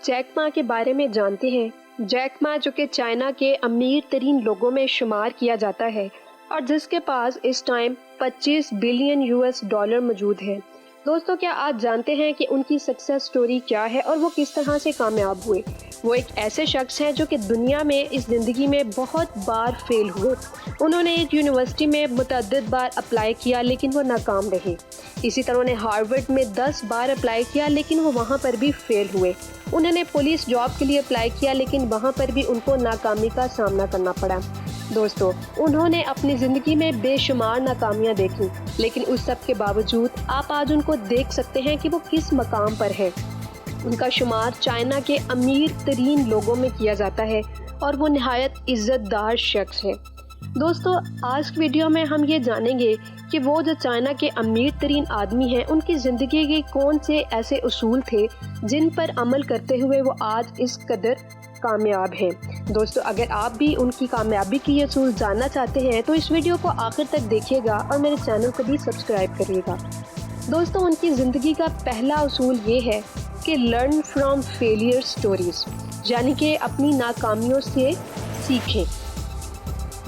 Jack Ma के बारे में जानते हैं। जैक मा जो कि चाइना के अमीर तरीन लोगों में शुमार किया जाता है और जिसके पास इस टाइम 25 बिलियन US$ मौजूद है। दोस्तों, क्या आप जानते हैं कि उनकी सक्सेस स्टोरी क्या है और वो किस तरह से कामयाब हुए? वो एक ऐसे शख्स हैं जो कि दुनिया में इस ज़िंदगी में बहुत बार फेल हुए। उन्होंने एक यूनिवर्सिटी में मुतअद्दिद बार अप्लाई किया लेकिन वो नाकाम रहे। इसी तरह उन्हें हार्वर्ड में 10 बार अप्लाई किया लेकिन वो वहाँ पर भी फेल हुए। उन्होंने पुलिस जॉब के लिए अप्लाई किया लेकिन वहाँ पर भी उनको नाकामी का सामना करना पड़ा। दोस्तों, उन्होंने अपनी ज़िंदगी में बेशुमार नाकामियाँ देखी, लेकिन उस सब के बावजूद आप आज उनको देख सकते हैं कि वो किस मकाम पर है। उनका शुमार चाइना के अमीर तरीन लोगों में किया जाता है और वो निहायत इज़्ज़तदार शख्स है। दोस्तों, आज की वीडियो में हम ये जानेंगे कि वो जो चाइना के अमीर तरीन आदमी हैं, उनकी ज़िंदगी के कौन से ऐसे उसूल थे जिन पर अमल करते हुए वो आज इस कदर कामयाब हैं। दोस्तों, अगर आप भी उनकी कामयाबी की ये उसूल जानना चाहते हैं तो इस वीडियो को आखिर तक देखिएगा और मेरे चैनल को भी सब्सक्राइब करिएगा। दोस्तों, उनकी ज़िंदगी का पहला उसूल ये है कि लर्न फ्रॉम फेलियर स्टोरीज, यानी कि अपनी नाकामियों से सीखें।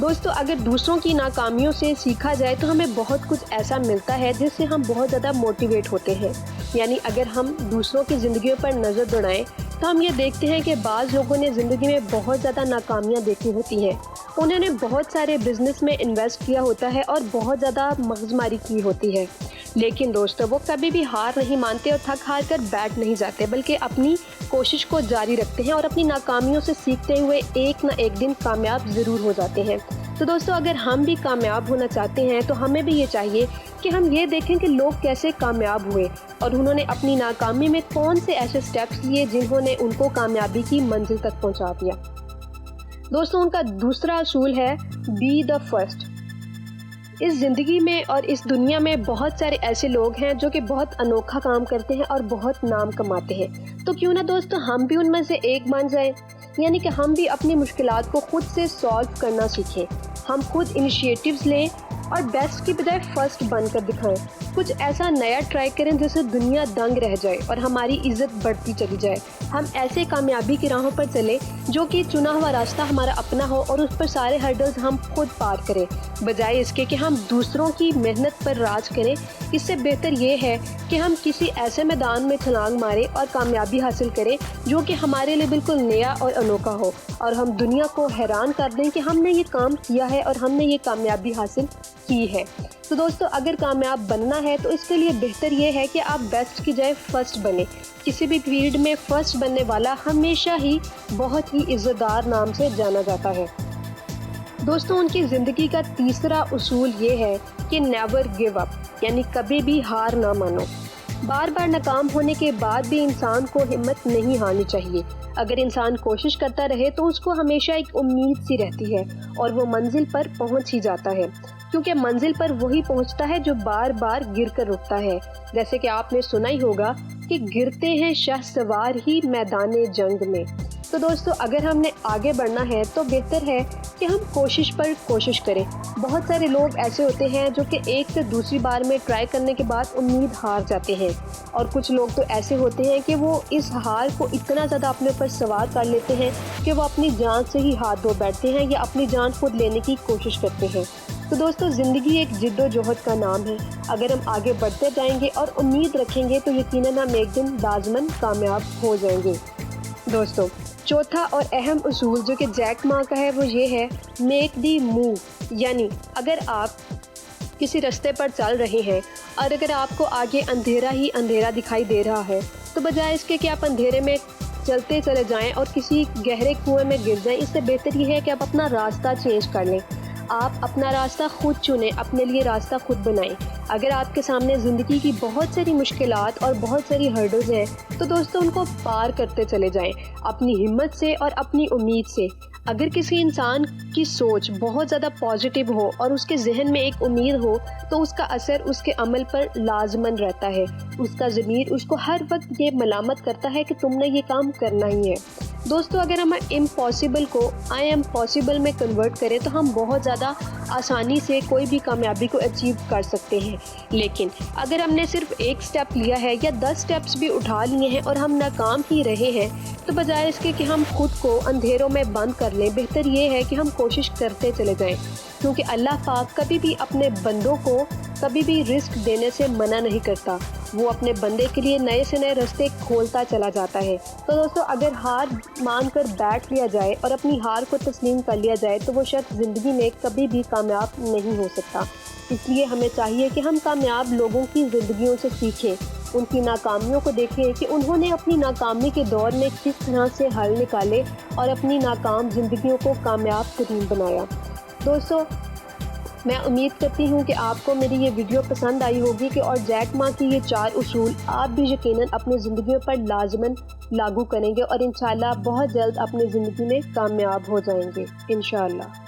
दोस्तों, अगर दूसरों की नाकामियों से सीखा जाए तो हमें बहुत कुछ ऐसा मिलता है जिससे हम बहुत ज़्यादा मोटिवेट होते हैं। यानी अगर हम दूसरों की ज़िंदगियों पर नज़र दौड़ाएं तो हम ये देखते हैं कि बाज़ लोगों ने ज़िंदगी में बहुत ज़्यादा नाकामियाँ देखी होती हैं। उन्होंने बहुत सारे बिजनेस में इन्वेस्ट किया होता है और बहुत ज़्यादा मगजमारी की होती है, लेकिन दोस्तों वो कभी भी हार नहीं मानते और थक हार कर बैठ नहीं जाते, बल्कि अपनी कोशिश को जारी रखते हैं और अपनी नाकामियों से सीखते हुए एक ना एक दिन कामयाब ज़रूर हो जाते हैं। तो दोस्तों, अगर हम भी कामयाब होना चाहते हैं तो हमें भी ये चाहिए कि हम ये देखें कि लोग कैसे कामयाब हुए और उन्होंने अपनी नाकामी में कौन से ऐसे स्टेप्स लिए जिन्होंने उनको कामयाबी की मंजिल तक पहुंचा दिया। दोस्तों, उनका दूसरा असूल है बी द फर्स्ट। इस ज़िंदगी में और इस दुनिया में बहुत सारे ऐसे लोग हैं जो कि बहुत अनोखा काम करते हैं और बहुत नाम कमाते हैं। तो क्यों ना दोस्तों हम भी उनमें से एक बन जाएं, यानी कि हम भी अपनी मुश्किलात को खुद से सॉल्व करना सीखें। हम खुद इनिशिएटिव्स लें और बेस्ट की बजाय फर्स्ट बनकर दिखाएं। कुछ ऐसा नया ट्राई करें जिससे दुनिया दंग रह जाए और हमारी इज्जत बढ़ती चली जाए। हम ऐसे कामयाबी की राहों पर चलें जो कि चुना हुआ रास्ता हमारा अपना हो और उस पर सारे हर्डल्स हम खुद पार करें, बजाय इसके कि हम दूसरों की मेहनत पर राज करें। इससे बेहतर ये है कि हम किसी ऐसे मैदान में छलांग मारें और कामयाबी हासिल करें जो कि हमारे लिए बिल्कुल नया और अनोखा हो और हम दुनिया को हैरान कर दें कि हमने ये काम किया है और हमने ये कामयाबी हासिल की है। तो दोस्तों, अगर कामयाब बनना है तो इसके लिए बेहतर ये है कि आप बेस्ट की जाए फर्स्ट बने। किसी भी फील्ड में फर्स्ट बनने वाला हमेशा ही बहुत ही इज़्ज़तदार नाम से जाना जाता है। दोस्तों, उनकी ज़िंदगी का तीसरा उसूल ये है कि नेवर गिव अप, यानी कभी भी हार ना मानो। बार बार नाकाम होने के बाद भी इंसान को हिम्मत नहीं हारनी चाहिए। अगर इंसान कोशिश करता रहे तो उसको हमेशा एक उम्मीद सी रहती है और वो मंजिल पर पहुंच ही जाता है, क्योंकि मंजिल पर वही पहुंचता है जो बार बार गिर कर रुकता है। जैसे कि आपने सुना ही होगा कि गिरते हैं शहसवार ही मैदाने जंग में। तो दोस्तों, अगर हमने आगे बढ़ना है तो बेहतर है कि हम कोशिश पर कोशिश करें। बहुत सारे लोग ऐसे होते हैं जो कि एक से दूसरी बार में ट्राई करने के बाद उम्मीद हार जाते हैं, और कुछ लोग तो ऐसे होते हैं कि वो इस हार को इतना ज़्यादा अपने ऊपर सवार कर लेते हैं कि वो अपनी जान से ही हाथ धो बैठते हैं या अपनी जान खुद लेने की कोशिश करते हैं। तो दोस्तों, ज़िंदगी एक जिद्दोजहद का नाम है। अगर हम आगे बढ़ते जाएंगे और उम्मीद रखेंगे तो यकीनन हम एक दिन लाज़मन कामयाब हो जाएंगे। दोस्तों, चौथा और अहम उसूल जो कि जैक मा का है वो ये है मेक दी मूव, यानी अगर आप किसी रास्ते पर चल रहे हैं और अगर आपको आगे अंधेरा ही अंधेरा दिखाई दे रहा है तो बजाय इसके कि आप अंधेरे में चलते चले जाएं और किसी गहरे कुएं में गिर जाएं, इससे बेहतर ये है कि आप अपना रास्ता चेंज कर लें। आप अपना रास्ता खुद चुनें, अपने लिए रास्ता खुद बनाएं। अगर आपके सामने ज़िंदगी की बहुत सारी मुश्किलात और बहुत सारी हर्डल्स हैं तो दोस्तों उनको पार करते चले जाएं अपनी हिम्मत से और अपनी उम्मीद से। अगर किसी इंसान की सोच बहुत ज़्यादा पॉजिटिव हो और उसके जहन में एक उम्मीद हो तो उसका असर उसके अमल पर लाजमन रहता है। उसका ज़मीर उसको हर वक्त ये मलामत करता है कि तुमने ये काम करना ही है। دوستو اگر ہم امپاسبل کو آئی ایم پاسبل میں کنورٹ کریں تو ہم بہت زیادہ آسانی سے کوئی بھی کامیابی کو اچیو کر سکتے ہیں، لیکن اگر ہم نے صرف ایک سٹیپ لیا ہے یا 10 سٹیپس بھی اٹھا لیے ہیں اور ہم ناکام ہی رہے ہیں تو بجائے اس کے کہ ہم خود کو اندھیروں میں بند کر لیں، بہتر یہ ہے کہ ہم کوشش کرتے چلے جائیں، کیونکہ اللہ پاک کبھی بھی اپنے بندوں کو کبھی بھی رسک دینے سے منع نہیں کرتا، وہ اپنے بندے کے لیے نئے سے نئے راستے کھولتا چلا جاتا ہے۔ تو دوستو اگر ہار مان کر بیٹھ لیا جائے اور اپنی ہار کو تسلیم کر لیا جائے تو وہ شخص زندگی میں کبھی بھی کامیاب نہیں ہو سکتا۔ اس لیے ہمیں چاہیے کہ ہم کامیاب لوگوں کی زندگیوں سے سیکھیں، ان کی ناکامیوں کو دیکھیں کہ انہوں نے اپنی ناکامی کے دور میں کس طرح سے حل نکالے اور اپنی ناکام زندگیوں کو کامیاب ترین بنایا۔ دوستو میں امید کرتی ہوں کہ آپ کو میری یہ ویڈیو پسند آئی ہوگی کہ اور جیک ما کی یہ 4 اصول آپ بھی یقیناً اپنی زندگیوں پر لازماً لاگو کریں گے اور انشاءاللہ بہت جلد اپنی زندگی میں کامیاب ہو جائیں گے انشاءاللہ۔